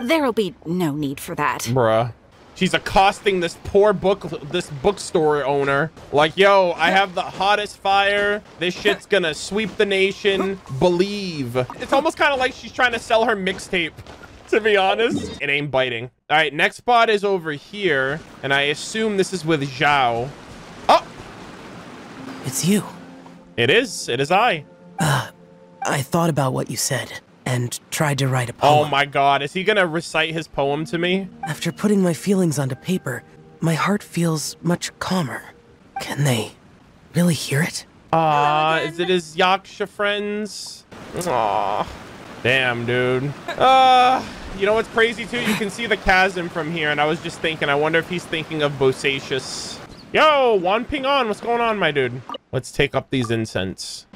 H: There'll be no need for that.
A: Bruh. She's accosting this poor bookstore owner. Like, yo, I have the hottest fire. This shit's gonna sweep the nation. Believe. It's almost kind of like she's trying to sell her mixtape, to be honest. It ain't biting. All right, next spot is over here. And I assume this is with Zhao. Oh!
I: It's you.
A: It is. It is I.
I: I thought about what you said and tried to write a poem.
A: Oh my god. Is he gonna recite his poem to me?
I: After putting my feelings onto paper, my heart feels much calmer. Can they really hear it?
A: Is it his Yaksha friends? Aw. Damn, dude. You know what's crazy too? You can see the chasm from here, and I was just thinking, I wonder if he's thinking of Bosacius. Yo, Wan Ping On, what's going on, my dude? Let's take up these incense.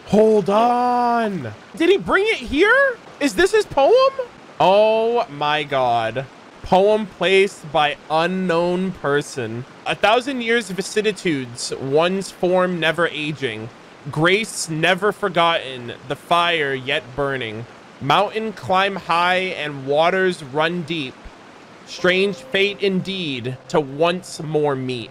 A: Hold on. Did he bring it here? Is this his poem? Oh my god. Poem placed by unknown person. 1,000 years vicissitudes, one's form never aging. Grace never forgotten, the fire yet burning. Mountain climb high and waters run deep. Strange fate indeed to once more meet.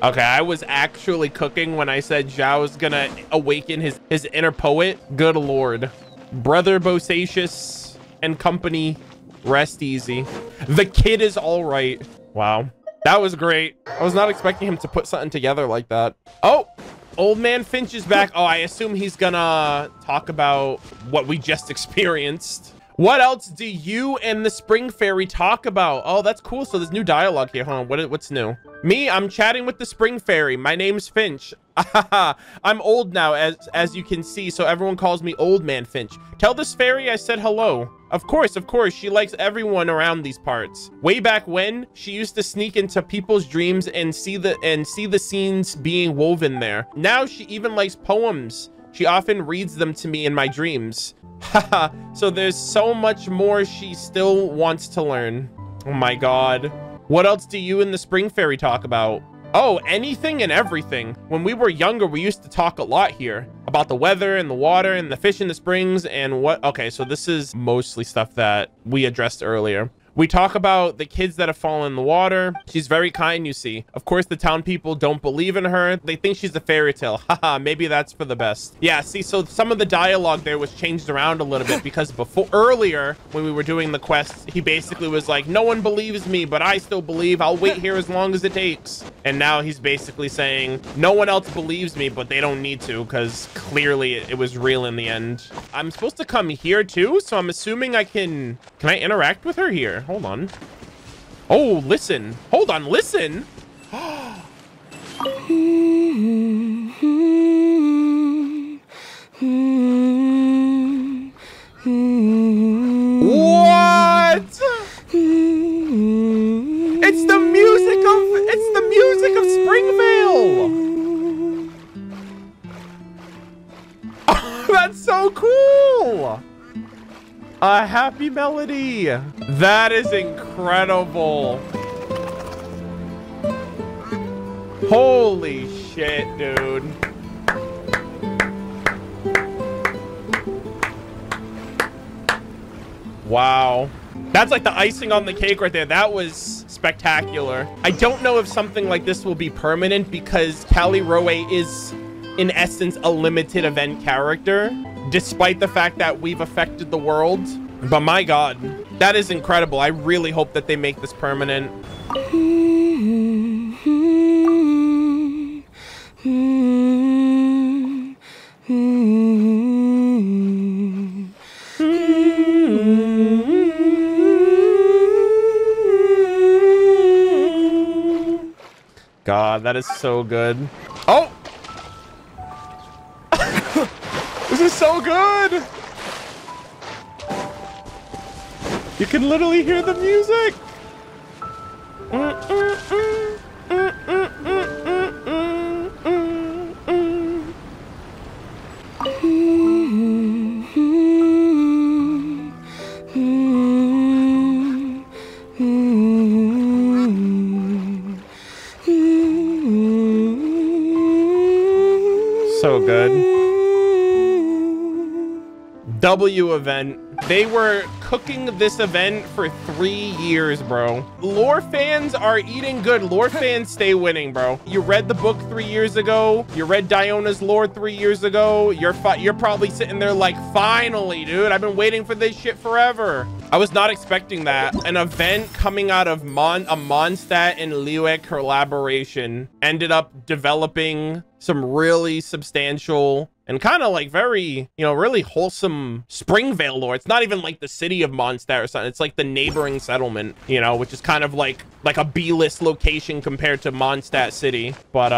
A: Okay, I was actually cooking when I said Zhao's gonna awaken his inner poet. Good lord. Brother Bosacius and company, rest easy. The kid is all right. Wow, that was great. I was not expecting him to put something together like that. Oh, old man Finch is back. Oh, I assume he's gonna talk about what we just experienced. What else do you and the Spring Fairy talk about? Oh, that's cool. So there's new dialogue here. Hold on. What's new? Me, I'm chatting with the Spring Fairy. My name's Finch. I'm old now, as you can see, so everyone calls me Old Man Finch. Tell this fairy I said hello. Of course, she likes everyone around these parts. Way back when, she used to sneak into people's dreams and see the scenes being woven there. Now she even likes poems. She often reads them to me in my dreams. Haha, so there's so much more she still wants to learn. Oh my god. What else do you and the Spring Fairy talk about? Oh, anything and everything. When we were younger, we used to talk a lot here about the weather and the water and the fish in the springs and what. Okay, so this is mostly stuff that we addressed earlier. We talk about the kids that have fallen in the water. She's very kind, you see. Of course, the town people don't believe in her. They think she's a fairy tale. Haha, maybe that's for the best. Yeah, see, so some of the dialogue there was changed around a little bit because earlier, when we were doing the quest, he basically was like, no one believes me, but I still believe. I'll wait here as long as it takes. And now he's basically saying, no one else believes me, but they don't need to because clearly it was real in the end. I'm supposed to come here too, so I'm assuming I can I interact with her here? Hold on. Oh, listen. Hold on, listen. What? It's the music of Springvale. Oh, that's so cool. A happy melody. That is incredible. Holy shit, dude. Wow. That's like the icing on the cake right there. That was spectacular. I don't know if something like this will be permanent because Callirhoe is, in essence, a limited event character, despite the fact that we've affected the world. But my god, that is incredible. I really hope that they make this permanent. God, that is so good. Oh! This is so good! You can literally hear the music! So good. W event. They were cooking this event for 3 years, bro. Lore fans are eating good. Lore fans stay winning, bro. You read the book 3 years ago. You read Diona's lore 3 years ago. You're probably sitting there like, finally, dude. I've been waiting for this shit forever. I was not expecting that. An event coming out of a Mondstadt and Liyue collaboration ended up developing some really substantial and kind of like very, you know, really wholesome Springvale lore. It's not even like the city of Mondstadt or something. It's like the neighboring settlement, you know, which is kind of like a B-list location compared to Mondstadt City. But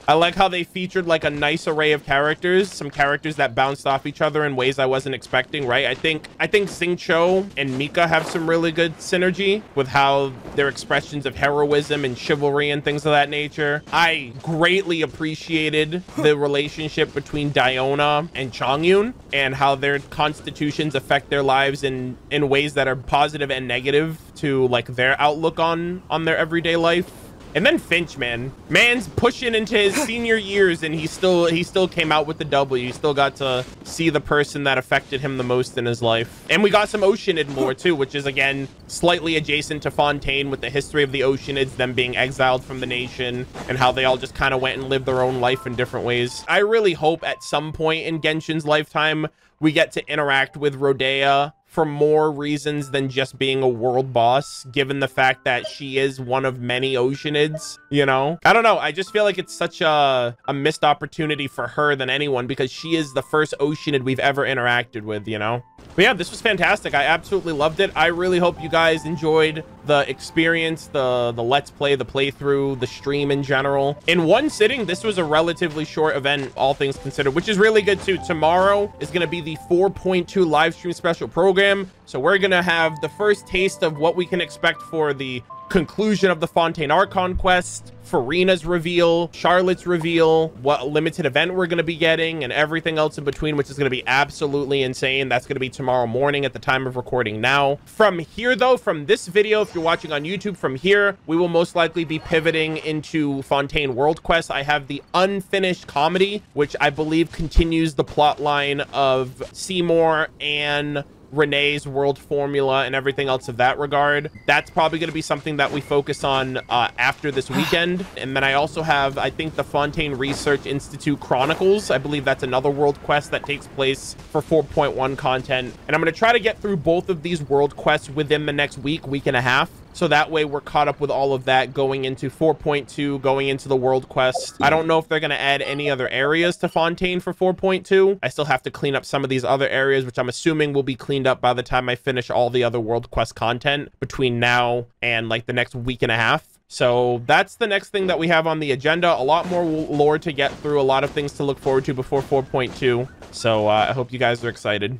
A: I like how they featured like a nice array of characters, some characters that bounced off each other in ways I wasn't expecting, right? I think Xingqiu and Mika have some really good synergy with how their expressions of heroism and chivalry and things of that nature. I greatly appreciated the relationship between Diona and Chongyun and how their constitutions affect their lives in ways that are positive and negative to like their outlook on their everyday life. And then Finch, man's pushing into his senior years and he still came out with the W. He still got to see the person that affected him the most in his life. And we got some Oceanid lore too, which is again slightly adjacent to Fontaine with the history of the Oceanids, them being exiled from the nation and how they all just kind of went and lived their own life in different ways. I really hope at some point in Genshin's lifetime we get to interact with Rodea for more reasons than just being a world boss, given the fact that she is one of many Oceanids, you know? I don't know. I just feel like it's such a missed opportunity for her than anyone because she is the first Oceanid we've ever interacted with, you know? But yeah, this was fantastic. I absolutely loved it. I really hope you guys enjoyed the experience, the Let's Play, the playthrough, the stream in general. In one sitting, this was a relatively short event, all things considered, which is really good too. Tomorrow is going to be the 4.2 live stream special program. So we're going to have the first taste of what we can expect for the conclusion of the Fontaine Archon quest, Farina's reveal, Charlotte's reveal, what limited event we're going to be getting, and everything else in between, which is going to be absolutely insane. That's going to be tomorrow morning at the time of recording now. From here, though, from this video, if you're watching on YouTube, from here, we will most likely be pivoting into Fontaine World Quest. I have the unfinished comedy, which I believe continues the plot line of Seymour and Renee's world formula and everything else of that regard. That's probably going to be something that we focus on after this weekend. And then I also have, I think, the Fontaine Research Institute Chronicles. I believe that's another world quest that takes place for 4.1 content. And I'm going to try to get through both of these world quests within the next week and a half. So that way we're caught up with all of that going into 4.2, going into the world quest. I don't know if they're going to add any other areas to Fontaine for 4.2. I still have to clean up some of these other areas, which I'm assuming will be cleaned up by the time I finish all the other world quest content between now and like the next week and a half. So that's the next thing that we have on the agenda. A lot more lore to get through, a lot of things to look forward to before 4.2. So I hope you guys are excited.